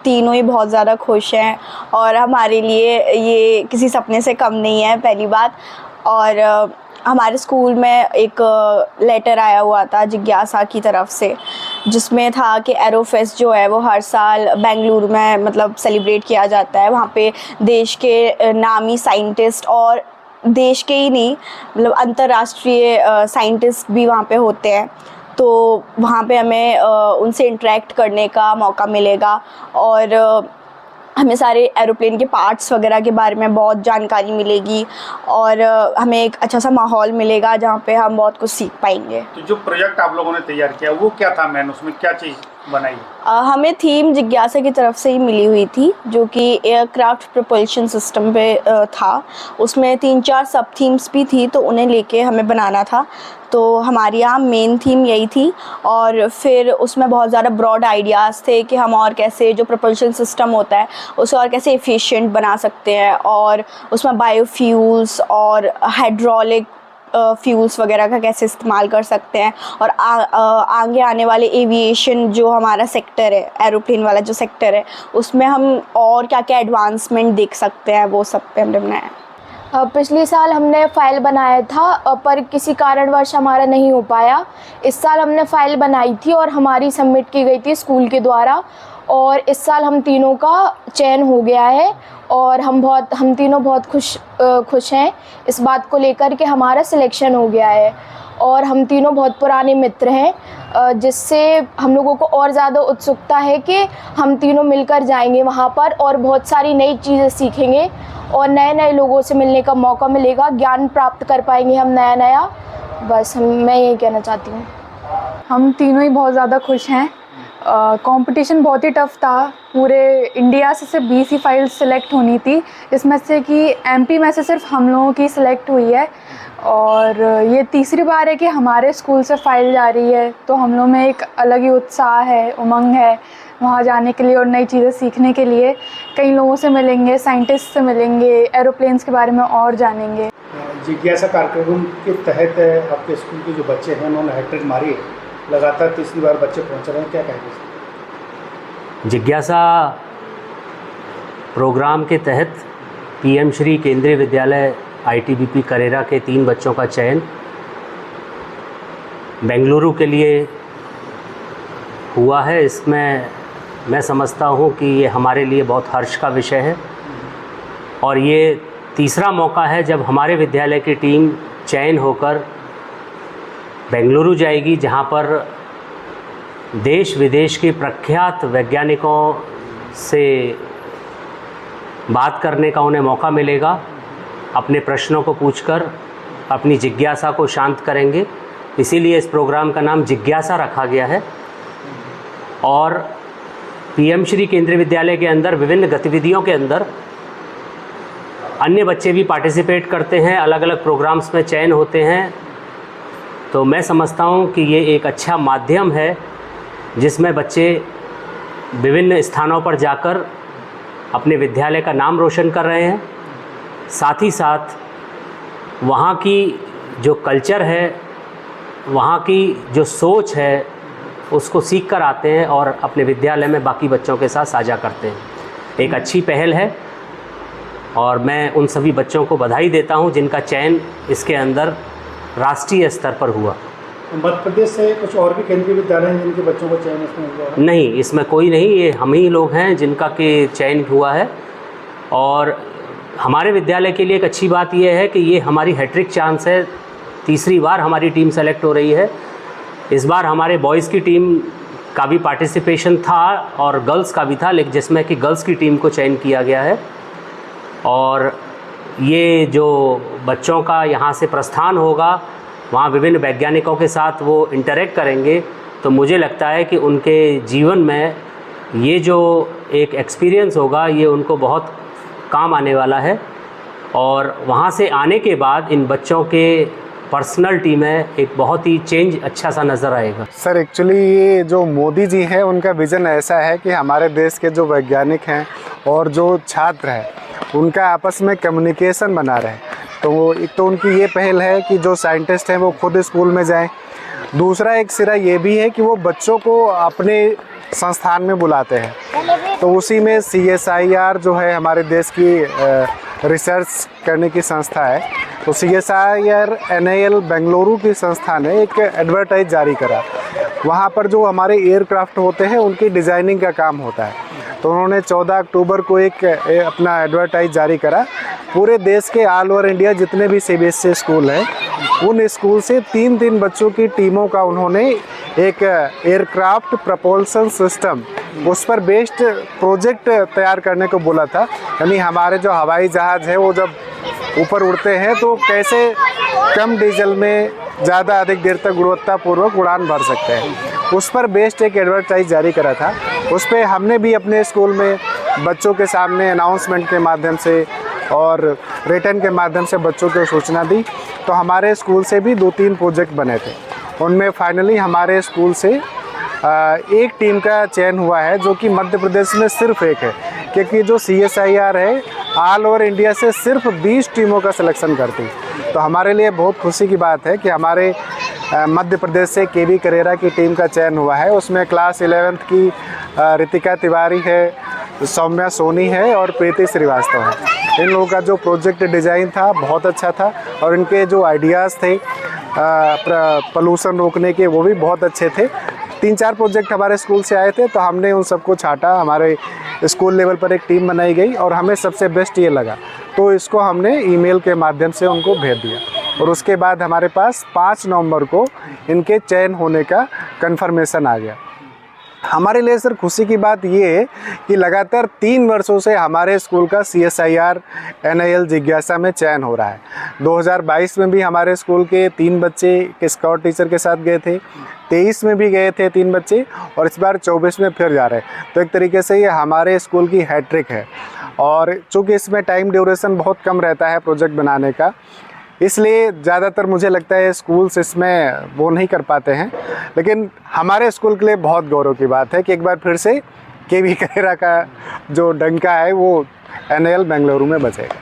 तीनों ही बहुत ज़्यादा खुश हैं और हमारे लिए ये किसी सपने से कम नहीं है, पहली बात। और हमारे स्कूल में एक लेटर आया हुआ था जिज्ञासा की तरफ से, जिसमें था कि एरोफेस्ट जो है वो हर साल बेंगलुरु में मतलब सेलिब्रेट किया जाता है। वहाँ पे देश के नामी साइंटिस्ट और देश के ही नहीं मतलब अंतर्राष्ट्रीय साइंटिस्ट भी वहाँ पे होते हैं, तो वहाँ पे हमें उनसे इंटरेक्ट करने का मौका मिलेगा और हमें सारे एरोप्लेन के पार्ट्स वगैरह के बारे में बहुत जानकारी मिलेगी और हमें एक अच्छा सा माहौल मिलेगा जहाँ पे हम बहुत कुछ सीख पाएंगे। तो जो प्रोजेक्ट आप लोगों ने तैयार किया वो क्या था मैन, उसमें क्या चीज़ बनाई? हमें थीम जिज्ञासा की तरफ से ही मिली हुई थी, जो कि एयरक्राफ्ट प्रोपल्शन सिस्टम पे था। उसमें 3-4 सब थीम्स भी थी, तो उन्हें लेके हमें बनाना था। तो हमारी यहाँ मेन थीम यही थी और फिर उसमें बहुत ज़्यादा ब्रॉड आइडियाज़ थे कि हम और कैसे जो प्रोपल्शन सिस्टम होता है उसे और कैसे एफिशिएंट बना सकते हैं, और उसमें बायोफ्यूल्स और हाइड्रोलिक फ्यूल्स वगैरह का कैसे इस्तेमाल कर सकते हैं, और आगे आने वाले एविएशन जो हमारा सेक्टर है, एरोप्लेन वाला जो सेक्टर है, उसमें हम और क्या क्या एडवांसमेंट देख सकते हैं, वो सब पे हमने बनाया। पिछले साल हमने फ़ाइल बनाया था पर किसी कारणवश हमारा नहीं हो पाया। इस साल हमने फ़ाइल बनाई थी और हमारी सबमिट की गई थी स्कूल के द्वारा, और इस साल हम तीनों का चयन हो गया है और हम तीनों बहुत खुश हैं इस बात को लेकर कि हमारा सिलेक्शन हो गया है। और हम तीनों बहुत पुराने मित्र हैं, जिससे हम लोगों को और ज़्यादा उत्सुकता है कि हम तीनों मिलकर जाएंगे वहाँ पर और बहुत सारी नई चीज़ें सीखेंगे और नए नए लोगों से मिलने का मौका मिलेगा, ज्ञान प्राप्त कर पाएंगे हम नया। बस मैं यही कहना चाहती हूँ। हम तीनों ही बहुत ज़्यादा खुश हैं। कंपटीशन बहुत ही टफ़ था। पूरे इंडिया से सिर्फ 20 ही फाइल्स सिलेक्ट होनी थी, जिसमें से कि एमपी में से सिर्फ हम लोगों की सिलेक्ट हुई है, और ये तीसरी बार है कि हमारे स्कूल से फ़ाइल जा रही है। तो हम लोग में एक अलग ही उत्साह है, उमंग है वहाँ जाने के लिए और नई चीज़ें सीखने के लिए। कई लोगों से मिलेंगे, साइंटिस्ट से मिलेंगे, एरोप्लेन्स के बारे में और जानेंगे। जिज्ञासा कार्यक्रम के तहत आपके स्कूल के जो बच्चे हैं उन्होंने हैट्रिक मारी है, लगातार तीसरी बार बच्चे पहुंच रहे हैं, क्या कहेंगे? जिज्ञासा प्रोग्राम के तहत पीएम श्री केंद्रीय विद्यालय आईटीबीपी करेरा के 3 बच्चों का चयन बेंगलुरु के लिए हुआ है। इसमें मैं समझता हूँ कि ये हमारे लिए बहुत हर्ष का विषय है और ये तीसरा मौका है जब हमारे विद्यालय की टीम चयन होकर बेंगलुरु जाएगी, जहाँ पर देश विदेश के प्रख्यात वैज्ञानिकों से बात करने का उन्हें मौका मिलेगा। अपने प्रश्नों को पूछकर अपनी जिज्ञासा को शांत करेंगे, इसीलिए इस प्रोग्राम का नाम जिज्ञासा रखा गया है। और पीएम श्री केंद्रीय विद्यालय के अंदर विभिन्न गतिविधियों के अंदर अन्य बच्चे भी पार्टिसिपेट करते हैं, अलग अलग प्रोग्राम्स में चयन होते हैं। तो मैं समझता हूँ कि ये एक अच्छा माध्यम है जिसमें बच्चे विभिन्न स्थानों पर जाकर अपने विद्यालय का नाम रोशन कर रहे हैं, साथ ही साथ वहाँ की जो कल्चर है, वहाँ की जो सोच है, उसको सीख कर आते हैं और अपने विद्यालय में बाकी बच्चों के साथ साझा करते हैं। एक अच्छी पहल है और मैं उन सभी बच्चों को बधाई देता हूँ जिनका चयन इसके अंदर राष्ट्रीय स्तर पर हुआ। मध्य प्रदेश से कुछ और भी केंद्रीय विद्यालय हैं जिनके बच्चों को चयन इसमें हुआ है? नहीं, इसमें कोई नहीं, ये हम ही लोग हैं जिनका के चयन हुआ है। और हमारे विद्यालय के लिए एक अच्छी बात यह है कि ये हमारी हैट्रिक चांस है, तीसरी बार हमारी टीम सेलेक्ट हो रही है। इस बार हमारे बॉयज़ की टीम का भी पार्टिसिपेशन था और गर्ल्स का भी था, लेकिन जिसमें कि गर्ल्स की टीम को चयन किया गया है। और ये जो बच्चों का यहाँ से प्रस्थान होगा, वहाँ विभिन्न वैज्ञानिकों के साथ वो इंटरेक्ट करेंगे, तो मुझे लगता है कि उनके जीवन में ये जो एक एक्सपीरियंस होगा ये उनको बहुत काम आने वाला है। और वहाँ से आने के बाद इन बच्चों के पर्सनैलिटी में एक बहुत ही चेंज अच्छा सा नज़र आएगा। सर एक्चुअली ये जो मोदी जी है उनका विज़न ऐसा है कि हमारे देश के जो वैज्ञानिक हैं और जो छात्र हैं उनका आपस में कम्युनिकेशन बना रहे। तो एक तो उनकी ये पहल है कि जो साइंटिस्ट हैं वो खुद स्कूल में जाएं। दूसरा एक सिरा ये भी है कि वो बच्चों को अपने संस्थान में बुलाते हैं। तो उसी में CSIR जो है हमारे देश की रिसर्च करने की संस्था है, तो CSIR NIL बेंगलुरु की संस्था ने एक एडवर्टाइज जारी करा। वहाँ पर जो हमारे एयरक्राफ्ट होते हैं उनकी डिज़ाइनिंग का काम होता है। तो उन्होंने 14 अक्टूबर को एक अपना एडवर्टाइज जारी करा। पूरे देश के ऑल ओवर इंडिया जितने भी CBSE स्कूल हैं उन स्कूल से 3-3 बच्चों की टीमों का उन्होंने एक एयरक्राफ्ट प्रपोल्सन सिस्टम उस पर बेस्ड प्रोजेक्ट तैयार करने को बोला था। यानी हमारे जो हवाई जहाज़ है वो जब ऊपर उड़ते हैं तो कैसे कम डीजल में ज़्यादा अधिक देर तक गुणवत्तापूर्वक उड़ान भर सकते हैं, उस पर बेस्ड एक एडवर्टाइज जारी करा था। उस पर हमने भी अपने स्कूल में बच्चों के सामने अनाउंसमेंट के माध्यम से और रिटर्न के माध्यम से बच्चों को सूचना दी। तो हमारे स्कूल से भी 2-3 प्रोजेक्ट बने थे। उनमें फाइनली हमारे स्कूल से एक टीम का चयन हुआ है जो कि मध्य प्रदेश में सिर्फ एक है, क्योंकि जो CSIR है ऑल ओवर इंडिया से सिर्फ 20 टीमों का सिलेक्शन करती। तो हमारे लिए बहुत खुशी की बात है कि हमारे मध्य प्रदेश से KB करेरा की टीम का चयन हुआ है। उसमें क्लास 11th की रितिका तिवारी है, सौम्या सोनी है और प्रीति श्रीवास्तव है। इन लोगों का जो प्रोजेक्ट डिज़ाइन था बहुत अच्छा था और इनके जो आइडियाज़ थे पोल्यूशन रोकने के वो भी बहुत अच्छे थे। 3-4 प्रोजेक्ट हमारे स्कूल से आए थे तो हमने उन सबको छाटा। हमारे स्कूल लेवल पर एक टीम बनाई गई और हमें सबसे बेस्ट ये लगा, तो इसको हमने ईमेल के माध्यम से उनको भेज दिया और उसके बाद हमारे पास 5 नवंबर को इनके चयन होने का कन्फर्मेशन आ गया। हमारे लिए सर खुशी की बात ये है कि लगातार 3 वर्षों से हमारे स्कूल का CSIR NIL जिज्ञासा में चयन हो रहा है। 2022 में भी हमारे स्कूल के 3 बच्चे स्काउट टीचर के साथ गए थे, 23 में भी गए थे 3 बच्चे और इस बार 24 में फिर जा रहे हैं। तो एक तरीके से ये हमारे स्कूल की हैट्रिक है और चूँकि इसमें टाइम ड्यूरेशन बहुत कम रहता है प्रोजेक्ट बनाने का, इसलिए ज़्यादातर मुझे लगता है स्कूल्स इसमें वो नहीं कर पाते हैं। लेकिन हमारे स्कूल के लिए बहुत गौरव की बात है कि एक बार फिर से KB करेरा का जो डंका है वो NIL बेंगलुरु में बजेगा।